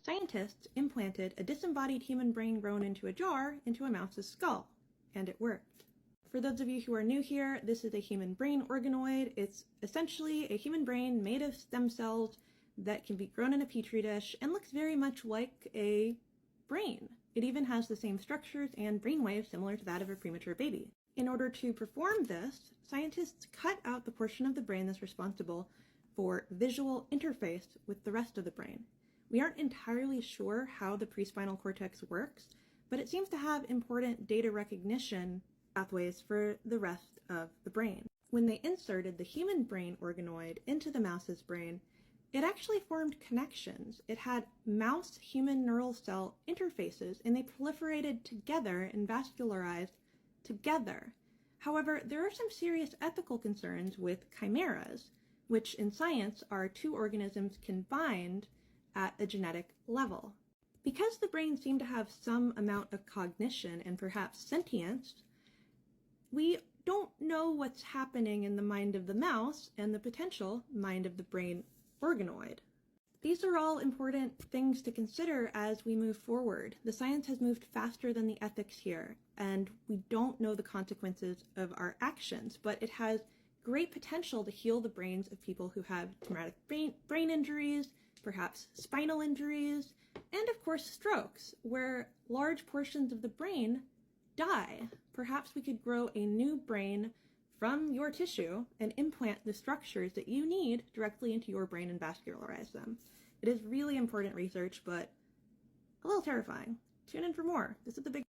Scientists implanted a disembodied human brain grown into a jar into a mouse's skull, and it worked. For those of you who are new here, this is a human brain organoid. It's essentially a human brain made of stem cells that can be grown in a petri dish and looks very much like a brain. It even has the same structures and brainwaves similar to that of a premature baby. In order to perform this, scientists cut out the portion of the brain that's responsible for visual interface with the rest of the brain. We aren't entirely sure how the prespinal cortex works, but it seems to have important data recognition pathways for the rest of the brain. When they inserted the human brain organoid into the mouse's brain, it actually formed connections. It had mouse-human neural cell interfaces, and they proliferated together and vascularized together. However, there are some serious ethical concerns with chimeras, which in science are two organisms combined at a genetic level. Because the brain seemed to have some amount of cognition and perhaps sentience, we don't know what's happening in the mind of the mouse and the potential mind of the brain organoid. These are all important things to consider as we move forward. The science has moved faster than the ethics here, and we don't know the consequences of our actions, but it has great potential to heal the brains of people who have traumatic brain injuries, perhaps spinal injuries, and of course strokes, where large portions of the brain die. Perhaps we could grow a new brain from your tissue and implant the structures that you need directly into your brain and vascularize them. It is really important research, but a little terrifying. Tune in for more. This is the big